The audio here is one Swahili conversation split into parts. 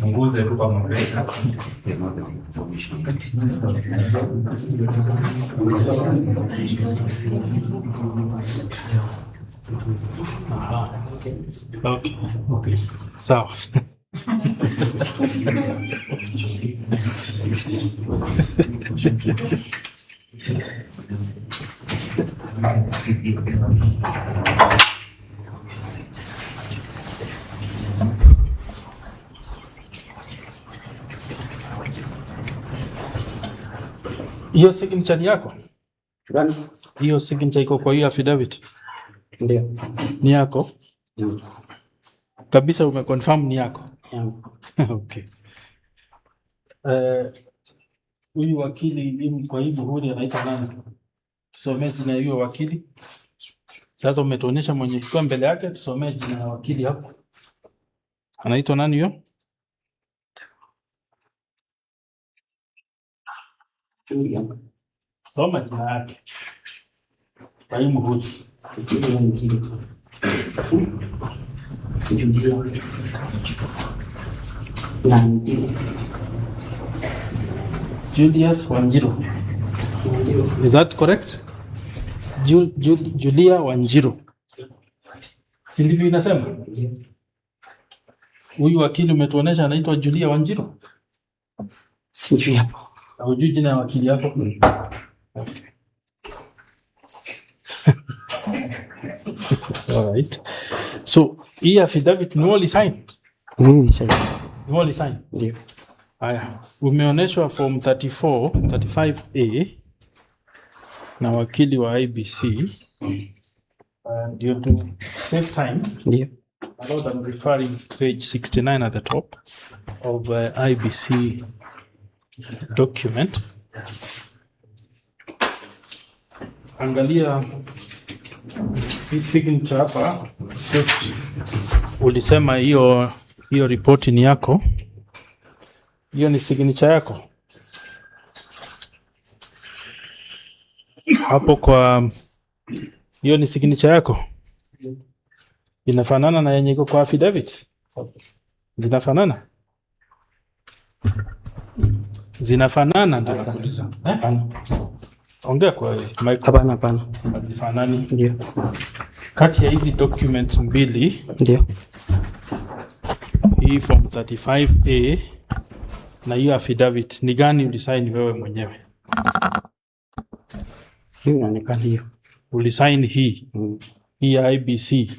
Chunguze tu kwa mapesa. Okay. Sawa. Hiyo signature yako? Gani? Hiyo signature iko kwa hiyo affidavit? Ndio. Ni yako? Kabisa umeconfirm ni yako? Okay. Huyu wakili kwa hii muhuri anaitwa nani? Tusomee jina ya huyo wakili. Sasa umetuonyesha mwenye kwa mbele yake, tusomee jina ya wakili hapo. Anaitwa nani huyo? Soma jina yake. Kwa hii muhuri. Julius Wanjiru. Is that correct? Julia Wanjiru. Si ndivyo inasema? Huyu wakili umetuonesha anaitwa Julia Wanjiru? Sijui hapo. Hujui jina ya wakili yako? Okay. All right. So, hii affidavit ni wali sign? Mimi sign. Ni wali sign? Ndio. Haya, umeonyeshwa form 35A na wakili wa IBC. Due to save time, Ndio. I'm referring to page 69 at the top of IBC document. Angalia hii signature hapa. Ulisema hiyo ripoti ni yako. Hiyo ni signature yako hapo kwa hiyo ni signature yako. Inafanana na yenye iko kwa affidavit? Zinafanana? Zinafanana ndio nakuuliza. Ongea kwa mic. Hapana. Hazifanani. Ndio. Kati ya hizi documents mbili, ndio. Hii form 35A na hiyo affidavit ni gani ulisign wewe mwenyewe? Hiyo inaonekana hiyo. Ulisign hii. Hii ya IBC.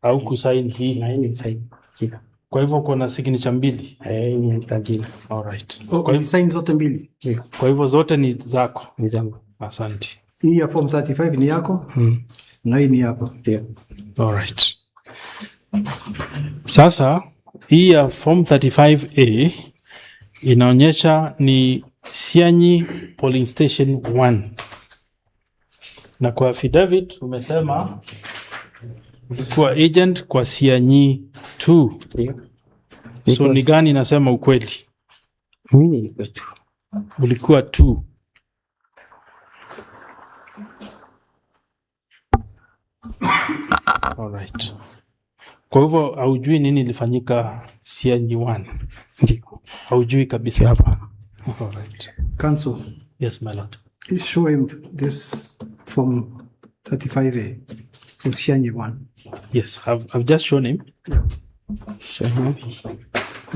Au kusign hii? Na hii ni sign jina. Kwa hivyo kuna signature mbili. Ni jina. All right. Kwa hivyo sign zote mbili. Kwa hivyo zote ni zako. Ni zangu. Asante. Hii ya form 35 ni yako? Na hii ni yako. Ndio. All right. Sasa hii ya form 35A inaonyesha ni Sianyi Polling Station 1. Na kwa affidavit umesema ulikuwa agent kwa Sianyi 2. Ndio. So ni gani inasema ukweli? Mimi nilikuwa 2. Ulikuwa 2. All right. Kwa hivyo haujui nini ilifanyika Sianyi 1? Ndio. Haujui kabisa hapa. All right. Counsel. Yes, my lord. Show him this form 35A. Sianyi 1. Yes, I've just shown him. Yeah. Show him.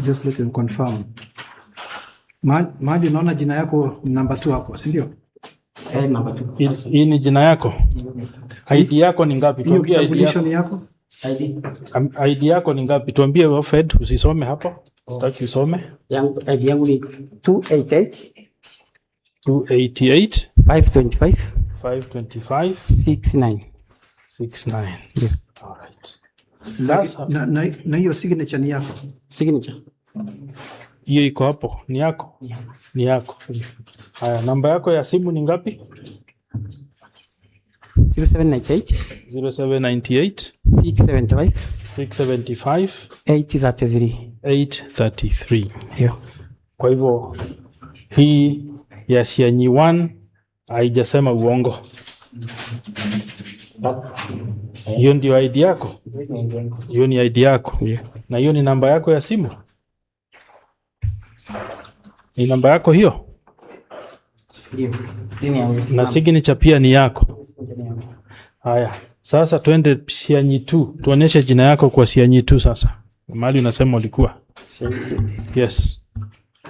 Just let him confirm. Mahali unaona jina yako namba 2 hapo, si ndio? Namba 2. Hii ni jina yako? ID yako ni ngapi? Hiyo kitambulisho ni yako? ID yako ni ngapi? Tuambie Fed, usisome hapo. Sitaki usome. ID yangu ni 288 525 69. Yeah. All right. Na hiyo signature ni yako? Signature. Hiyo iko hapo, ni yako? Yeah. Ni yako. Haya, namba yako ya simu ni ngapi? 0798 675 833. Ndio. Kwa hivyo hii ya Sianyi 1 haijasema uongo. Hiyo ndio ID yako? Hiyo ni ID yako. Yeah. Na hiyo ni namba yako ya simu? Ni namba yako hiyo? Ndio. Dini yangu. Na signature pia ni yako. Haya, sasa twende Sianyi 2. Tuonyeshe jina yako kwa Sianyi 2 sasa. Mahali unasema ulikuwa. Yes.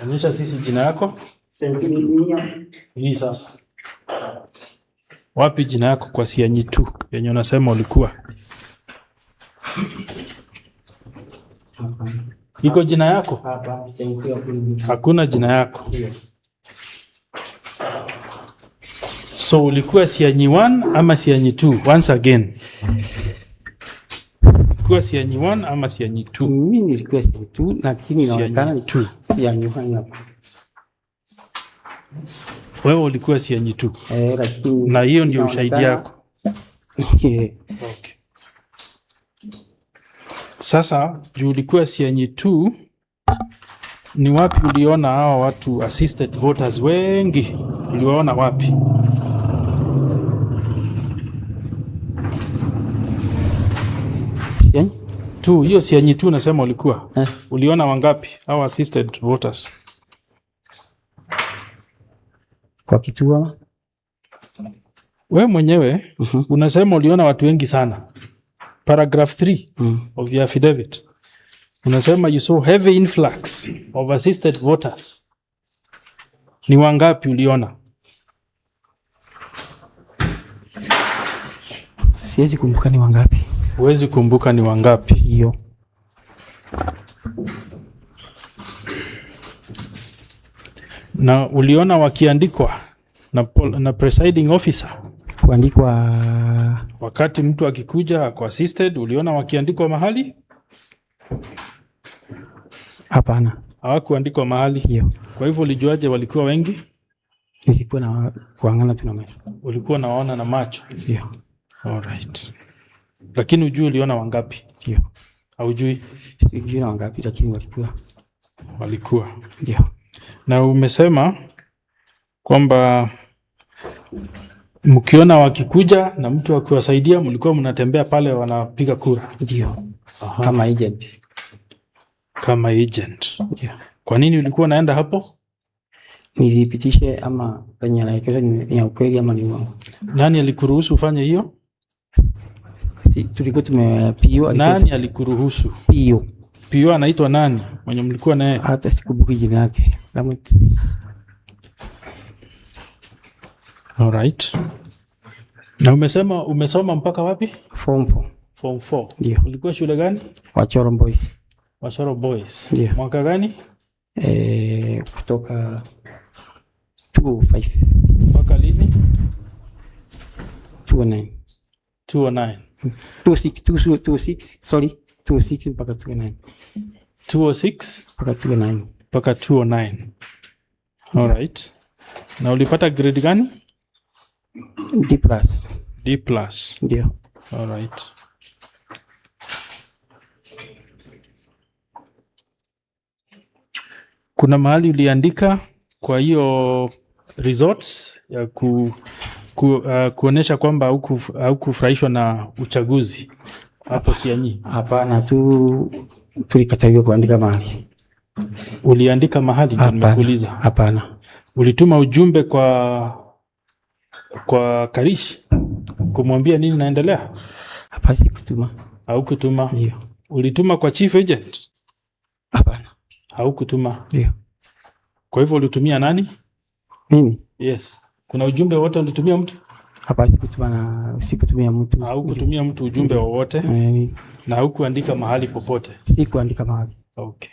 Onyesha sisi jina yako. Hii sasa. Wapi jina yako kwa Sianyi 2 yenye unasema ulikuwa? Iko jina yako? Hakuna jina yako. So ulikuwa Sianyi 1 ama Sianyi 2? Once again. Ulikuwa Sianyi 1 ama Sianyi 2? Mimi nilikuwa Sianyi 2 lakini inaonekana ni 2. Sianyi 1 hapo. Wewe ulikuwa Sianyi 2. Lakini na hiyo ndio ushahidi yako. Okay. Sasa juu ulikuwa Sianyi 2, ni wapi uliona hawa watu assisted voters wengi? Uliwaona wapi? Sianyi 2, hiyo Sianyi 2 nasema ulikuwa. Uliona wangapi hawa assisted voters? Kwa kituo. Wewe mwenyewe unasema uliona watu wengi sana. Paragraph 3 of your affidavit. Unasema you saw heavy influx of assisted voters. Ni wangapi uliona? Siwezi kumbuka ni wangapi. Huwezi kumbuka ni wangapi? Hiyo. Na uliona wakiandikwa na presiding officer? Kuandikwa Wakati mtu akikuja kwa assisted, uliona wakiandikwa mahali? Hapana. Hawakuandikwa mahali. Hiyo. Kwa hivyo ulijuaje walikuwa wengi? Nilikuwa na kuangana tu na macho. Ulikuwa naona na macho? Ndio. Alright. Lakini ujui uliona wangapi? Ndio. Haujui? Sijui na wangapi lakini walikuwa. Ndio. Na umesema kwamba mkiona wakikuja na mtu akiwasaidia mlikuwa mnatembea pale wanapiga kura? Ndio. Kama agent. Kama agent. Ndio. Kwa nini ulikuwa unaenda hapo? Nilipitishe ama penye anaelekeza ni ya ukweli ama ni uongo. Nani alikuruhusu ufanye hiyo? Tulikuwa tumepiwa. Nani alikuruhusu? Pio anaitwa nani? Mwenye mlikuwa naye? Hata sikumbuki jina lake. Alright. Na umesoma mpaka wapi? Form 4. Form 4. Ndio. Ulikuwa shule gani? Wachoro Boys. Wachoro Boys. Ndio. Mwaka gani? Kutoka 205. Mpaka lini? 209. 209. 26 sorry, 206 mpaka 209. 206 mpaka 209. Mpaka 209. Alright. Na ulipata grade gani? D+. D+. Ndio. Alright. Kuna mahali uliandika kwa hiyo results ya kuonesha kwamba haukufurahishwa na uchaguzi hapo Sianyi? Hapana, tulikataliwa kuandika mahali. Uliandika mahali? Nimekuuliza. Hapana. Ulituma ujumbe kwa Karishi kumwambia nini naendelea? Hapana, sikutuma. Haukutuma? Ndio. Ulituma kwa chief agent? Hapana. Haukutuma? Ndio. Kwa hivyo ulitumia nani? Mimi? Yes. Kuna ujumbe wote ulitumia mtu? Hapana, sikutumia mtu. Haukutumia mtu ujumbe wowote? Na haukuandika mahali popote? Sikuandika mahali. Okay.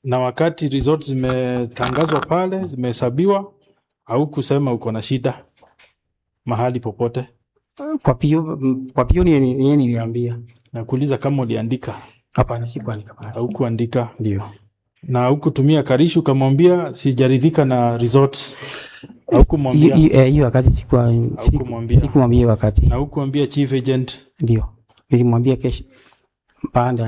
Na wakati results zimetangazwa pale, zimehesabiwa, haukusema uko na shida mahali popote? Kwa pio ni niliambia. Nakuuliza kama uliandika. Hapana, sikuandika mahali. Haukuandika? Ndio. Na haukutumia Karishi ukamwambia sijaridhika na results? Haukumwambia? Hiyo wakati sikumwambia wakati. Na haukuambia chief agent? Ndio. Nilimwambia kesho baada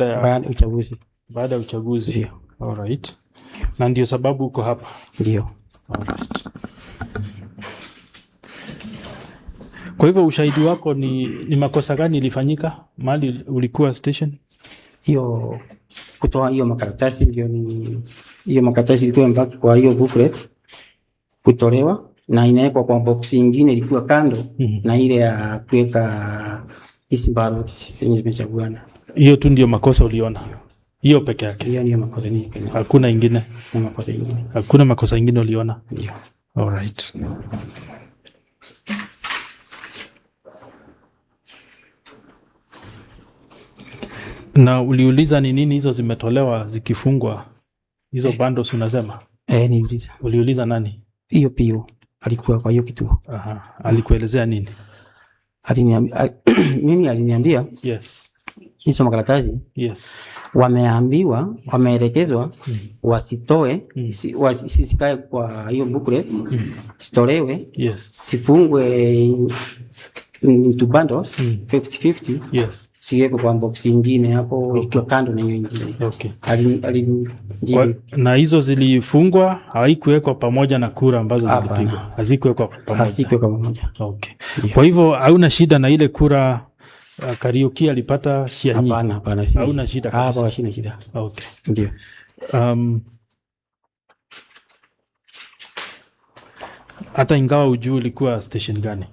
ya uchaguzi. Baada ya uchaguzi. Ndio. Alright. Na ndio sababu uko hapa? Ndio. Alright. Kwa hivyo ushahidi wako ni makosa gani ilifanyika mahali ulikuwa station? Hiyo kutoa hiyo makaratasi, ndio ni hiyo makaratasi ilikuwa mbaki kwa hiyo booklet kutolewa na inawekwa kwa box nyingine ilikuwa kando na ile ya kuweka hizi ballots zenye zimechaguana. Hiyo tu ndio makosa uliona? Hiyo peke yake? Hiyo ndio makosa nyingi. Hakuna ingine? Na makosa ingine. Hakuna makosa ingine uliona? Ndio. All right. Na uliuliza ni nini hizo zimetolewa zikifungwa hizo bundles unasema? Niuliza. Uliuliza nani? Hiyo pio alikuwa kwa hiyo kituo. Aha. Alikuelezea nini? Mimi aliniambia yes, hizo makaratasi yes, wameambiwa, wameelekezwa wasitoe, sisikae kwa hiyo booklet, sitolewe, yes, sifungwe into bundles 50-50, yes, siweko kwa box nyingine hapo ikiwa kando na hiyo nyingine. Okay. Na hizo zilifungwa, haikuwekwa pamoja na kura ambazo zilipigwa. Hazikuwekwa pamoja. Hazikuwekwa pamoja. Okay. Yeah. Kwa hivyo hauna shida na ile kura Kariuki alipata Shianyi? Hapana. Hauna shida kabisa? Hapa sina shida. Okay. Ndio. Hata ingawa ujui ulikuwa station gani?